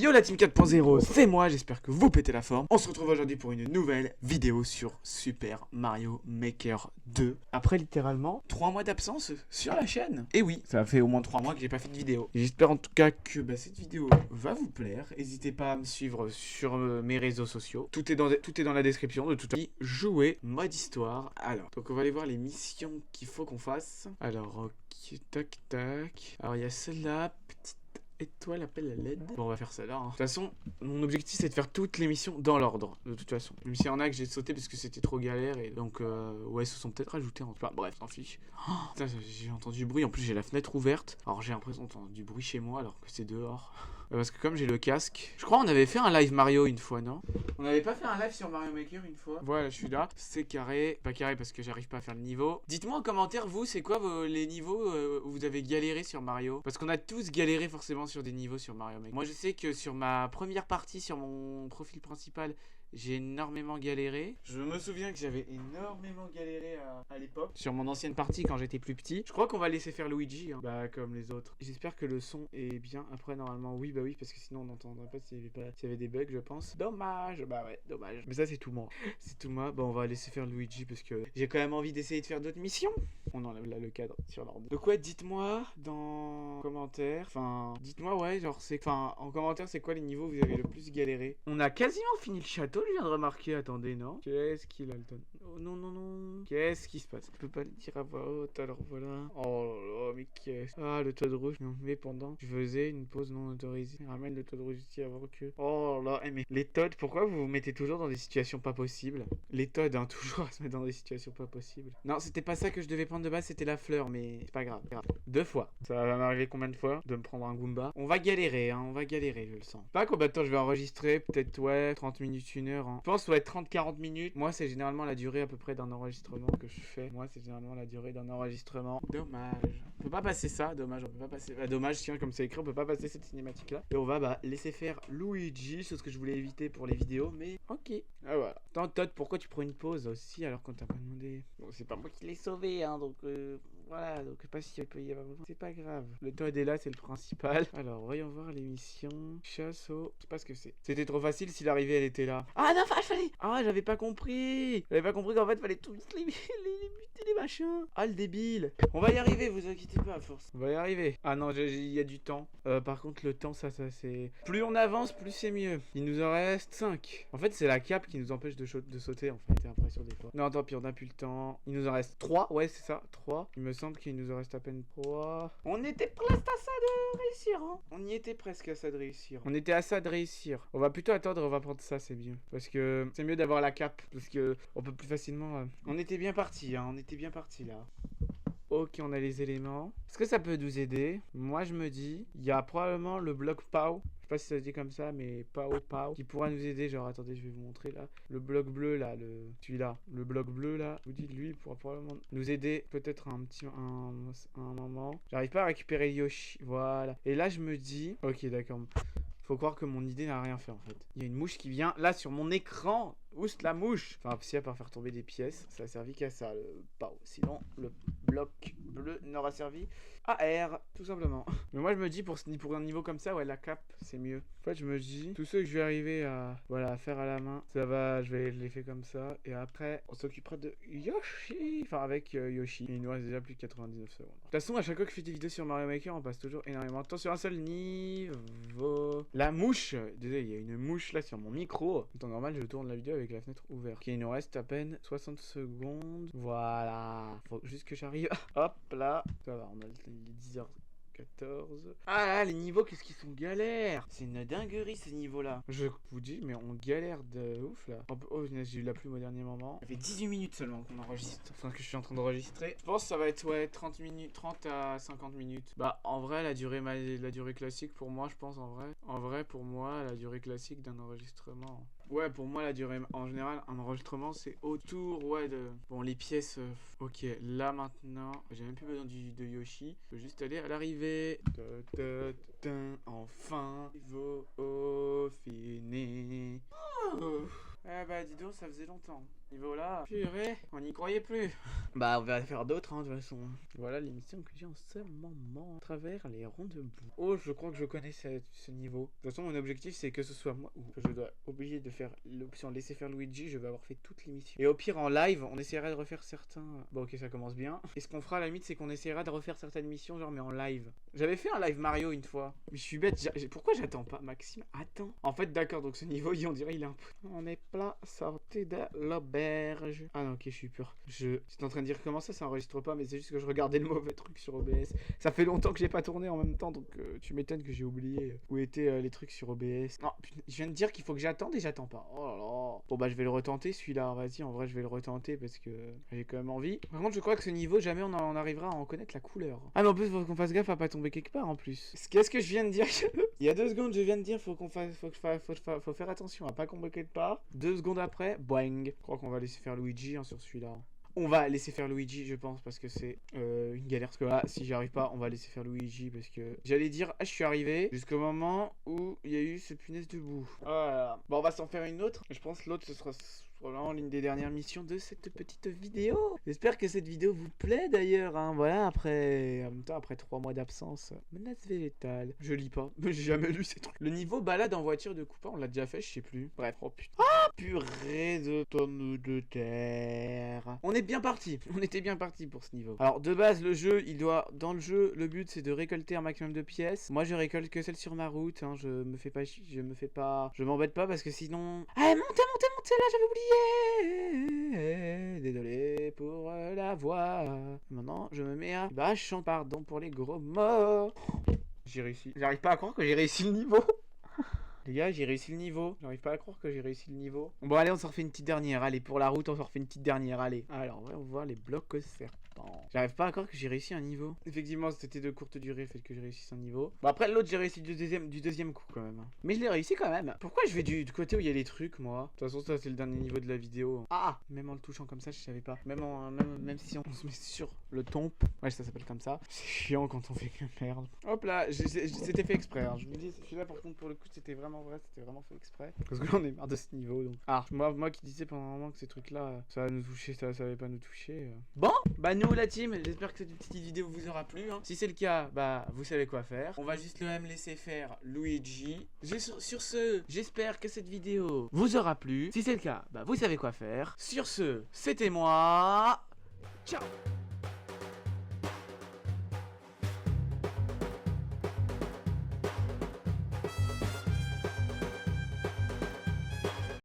Yo la team 4.0, c'est moi, j'espère que vous pétez la forme. On se retrouve aujourd'hui pour une nouvelle vidéo sur Super Mario Maker 2. Après littéralement 3 mois d'absence sur la chaîne. Et oui, ça fait au moins 3 mois que j'ai pas fait de vidéo. J'espère en tout cas que cette vidéo va vous plaire. N'hésitez pas à me suivre sur mes réseaux sociaux. Tout est dans la description de tout à l'heure. Jouer mode histoire. Alors, donc on va aller voir les missions qu'il faut qu'on fasse. Alors, ok, tac tac. Alors il y a celle-là, petite étoile appelle la LED. Bon, on va faire ça là. De toute façon, mon objectif c'est de faire toutes les missions dans l'ordre. De toute façon, même s'il y en a que j'ai sauté parce que c'était trop galère et donc ouais, se sont peut-être rajoutés en tout cas. Bref, tant fiche. Putain, j'ai entendu du bruit. En plus, j'ai la fenêtre ouverte. Alors j'ai l'impression d'entendre du bruit chez moi alors que c'est dehors. Parce que comme j'ai le casque, je crois on avait fait un live Mario une fois, non? On n'avait pas fait un live sur Mario Maker une fois? Voilà, je suis là. C'est carré. Pas carré parce que j'arrive pas à faire le niveau. Dites-moi en commentaire, vous, c'est quoi les niveaux où vous avez galéré sur Mario? Parce qu'on a tous galéré forcément sur des niveaux sur Mario Maker. Moi, je sais que sur ma première partie, sur mon profil principal, j'ai énormément galéré. Je me souviens que j'avais énormément galéré à l'époque. Sur mon ancienne partie quand j'étais plus petit. Je crois qu'on va laisser faire Luigi, hein. Bah comme les autres. J'espère que le son est bien. Après normalement oui, bah oui, parce que sinon on n'entendrait pas s'il y avait des bugs, je pense. Dommage. Bah ouais, dommage. Mais ça c'est tout moi. C'est tout moi. Bon, on va laisser faire Luigi parce que j'ai quand même envie d'essayer de faire d'autres missions. On enlève là le cadre sur l'ordre. Donc ouais, dites-moi dans commentaire. Enfin, dites-moi ouais, genre c'est. Enfin, en commentaire, c'est quoi les niveaux où vous avez le plus galéré? On a quasiment fini le château, je viens de remarquer. Attendez, non? Qu'est-ce qu'il a le ton? Oh non, non, non. Qu'est-ce qui se passe? Je peux pas le dire à voix haute, alors voilà. Oh là là, mais qu'est-ce. Ah, le Toad rouge. Non, mais pendant, je faisais une pause non autorisée. Ramène le Toad rouge ici avant que. Oh là là, mais les Toads, pourquoi vous vous mettez toujours dans des situations pas possibles? Les Toads, hein, toujours à se mettre dans des situations pas possibles. Non, c'était pas ça que je devais prendre de base, c'était la fleur, mais c'est pas grave. 2 fois. Ça va m'arriver combien de fois de me prendre un Goomba? On va galérer, hein, on va galérer, je le sens. Pas combien de temps je vais enregistrer, peut-être ouais, 30 minutes, 1 heure. Hein. Je pense ouais, 30-40 minutes. Moi, c'est généralement la durée à peu près d'un enregistrement que je fais. Moi, c'est généralement la durée d'un enregistrement. Dommage. On peut pas passer ça, dommage, on peut pas passer. Bah, dommage, tiens, comme c'est écrit, on peut pas passer cette cinématique là. Et on va laisser faire Luigi, c'est ce que je voulais éviter pour les vidéos, mais ok. Ah voilà. Attends, Todd, pourquoi tu prends une pause aussi alors qu'on t'a pas demandé? Bon, c'est pas moi qui l'ai sauvé, hein, donc voilà, donc je sais pas si il peut y avoir besoin. C'est pas grave. Le Toad est là, c'est le principal. Alors, voyons voir les missions. Chasse au. Je sais pas ce que c'est. C'était trop facile si l'arrivée elle était là. Ah non, fallait. Ah, j'avais pas compris. J'avais pas compris qu'en fait fallait tout les buter les machins. Ah, le débile. On va y arriver, vous inquiétez pas à force. On va y arriver. Ah non, il y a du temps. Par contre, le temps, ça c'est. Plus on avance, plus c'est mieux. Il nous en reste 5. En fait, c'est la cape qui nous empêche de sauter. En fait, j'ai l'impression des fois. Non, tant pis, on a plus le temps. Il nous en reste 3. Ouais, c'est ça, 3. Il me semble qu'il nous en reste à peine 3. On était presque à ça de réussir, hein. On y était presque à ça de réussir. On était à ça de réussir. On va plutôt attendre, on va prendre ça, c'est mieux. Parce que c'est mieux d'avoir la cape. Parce que on peut plus facilement. On était bien parti, hein. On était bien parti là. Ok, on a les éléments. Est-ce que ça peut nous aider? Moi, je me dis, il y a probablement le bloc POW. Je sais pas si ça se dit comme ça, mais POW qui pourra nous aider. Genre, attendez, je vais vous montrer là. Le bloc bleu là, celui-là. Le bloc bleu là, je vous dis, lui, il pourra probablement nous aider peut-être un moment. J'arrive pas à récupérer Yoshi. Voilà. Et là, je me dis, ok, d'accord. Faut croire que mon idée n'a rien fait en fait. Il y a une mouche qui vient là sur mon écran. Oust la mouche. Enfin, si à part faire tomber des pièces, ça a servi qu'à ça, le POW. Sinon, le bloc bleu n'aura servi à R, tout simplement. Mais moi, je me dis, pour un niveau comme ça, ouais, la cape, c'est mieux. En fait, je me dis, tous ceux que je vais arriver à faire à la main, ça va, je vais les faire comme ça. Et après, on s'occupera de Yoshi. Enfin, avec Yoshi. Et il nous reste déjà plus de 99 secondes. De toute façon, à chaque fois que je fais des vidéos sur Mario Maker, on passe toujours énormément de temps sur un seul niveau. La mouche. Désolé, il y a une mouche là sur mon micro. En temps normal, je tourne la vidéo avec la fenêtre ouverte. Ok, il nous reste à peine 60 secondes. Voilà. Faut juste que j'arrive. Hop là. Ça va, on a les 10h14. Ah là, les niveaux, qu'est-ce qu'ils sont galères. C'est une dinguerie ces niveaux-là. Je vous dis, mais on galère de ouf là. Oh, j'ai eu la plume au dernier moment. Ça fait 18 minutes seulement qu'on enregistre. Enfin, que je suis en train d'enregistrer. Je pense que ça va être, ouais, 30 minutes, 30 à 50 minutes. Bah, en vrai, la durée classique pour moi, je pense, en vrai. En vrai, pour moi, la durée classique d'un enregistrement. Ouais, pour moi, la durée, en général, un enregistrement, c'est autour, ouais, de... Bon, les pièces, ok, là, maintenant, j'ai même plus besoin de Yoshi. Je peux juste aller à l'arrivée. Enfin, niveau fini. Oh. Ah bah, dis donc, ça faisait longtemps. Niveau là, purée, on n'y croyait plus. Bah, on va faire d'autres, hein, de toute façon. Voilà l'émission que j'ai en ce moment, à travers les ronds de boue. Oh, je crois que je connais ce niveau. De toute façon, mon objectif, c'est que ce soit moi ou que je dois oublier de faire l'option laisser faire Luigi. Je vais avoir fait toute l'émission. Et au pire, en live, on essaiera de refaire certains. Bon, ok, ça commence bien. Et ce qu'on fera à la limite, c'est qu'on essaiera de refaire certaines missions, genre, mais en live. J'avais fait un live Mario une fois. Mais je suis bête. Pourquoi j'attends pas, Maxime? Attends. En fait, d'accord, donc ce niveau, on dirait il est un peu. On est plat sorti de l'auberge. Ah non, ok, je suis pur. J'étais en train de dire comment ça enregistre pas, mais c'est juste que je regardais le mauvais truc sur OBS. Ça fait longtemps que j'ai pas tourné en même temps, donc tu m'étonnes que j'ai oublié où étaient les trucs sur OBS. Non, putain, je viens de dire qu'il faut que j'attende et j'attends pas. Oh là là. Bon bah je vais le retenter celui-là. Vas-y, en vrai je vais le retenter parce que j'ai quand même envie. Par contre, je crois que ce niveau, jamais on en arrivera à en connaître la couleur. Ah mais en plus, faut qu'on fasse gaffe à pas tomber quelque part en plus. Qu'est-ce que je viens de dire? Il y a 2 secondes, je viens de dire faut faire attention à pas tomber quelque part. 2 secondes après, boing. Je crois qu'on va laisser faire Luigi sur celui-là. On va laisser faire Luigi, je pense, parce que c'est une galère. Parce que là, si j'y arrive pas, on va laisser faire Luigi. Parce que j'allais dire, ah, je suis arrivé jusqu'au moment où il y a eu ce punaise de boue. Voilà. Bon, on va s'en faire une autre. Je pense que l'autre, ce sera vraiment l'une des dernières missions de cette petite vidéo. J'espère que cette vidéo vous plaît d'ailleurs. Hein. Voilà, en même temps, après 3 mois d'absence. Menace végétale. Je lis pas. J'ai jamais lu ces trucs. Le niveau balade en voiture de Koopa, on l'a déjà fait, je sais plus. Bref, oh putain. Ah, purée de tonnes de terre. On est bien parti. On était bien parti pour ce niveau. Alors, de base, le jeu, dans le jeu, le but c'est de récolter un maximum de pièces. Moi, je récolte que celles sur ma route. Hein. Je m'embête pas parce que sinon. Ah, montez là, j'avais oublié. Désolé pour la voix. Maintenant, je me mets à bâchant. Pardon pour les gros mots. J'ai réussi. J'arrive pas à croire que j'ai réussi le niveau. Les gars, j'ai réussi le niveau. J'arrive pas à croire que j'ai réussi le niveau. Bon, allez, on s'en refait une petite dernière. Allez, pour la route, on s'en refait une petite dernière. Allez. Alors, on va voir les blocs serpents. J'arrive pas à croire que j'ai réussi un niveau. Effectivement, c'était de courte durée, fait que j'ai réussi un niveau. Bon, après, l'autre, j'ai réussi du deuxième coup quand même. Mais je l'ai réussi quand même. Pourquoi je vais du côté où il y a les trucs, moi? De toute façon, ça, c'est le dernier niveau de la vidéo. Ah! Même en le touchant comme ça, je savais pas. Même si on se met sur le tombe. Ouais, ça s'appelle comme ça. C'est chiant quand on fait que merde. Hop là, c'était fait exprès. Hein. Je me dis, celui-là, par contre, pour le coup, c'était vraiment vrai. C'était vraiment fait exprès. Parce que là, on est marre de ce niveau. Donc. Ah, moi qui disais pendant un moment que ces trucs-là, ça va nous toucher, ça va pas nous toucher. Bon, bah, nous, la team, j'espère que cette petite vidéo vous aura plu. Hein. Si c'est le cas, bah, vous savez quoi faire. On va juste le même laisser faire Luigi. Sur ce, j'espère que cette vidéo vous aura plu. Si c'est le cas, bah, vous savez quoi faire. Sur ce, c'était moi. Ciao!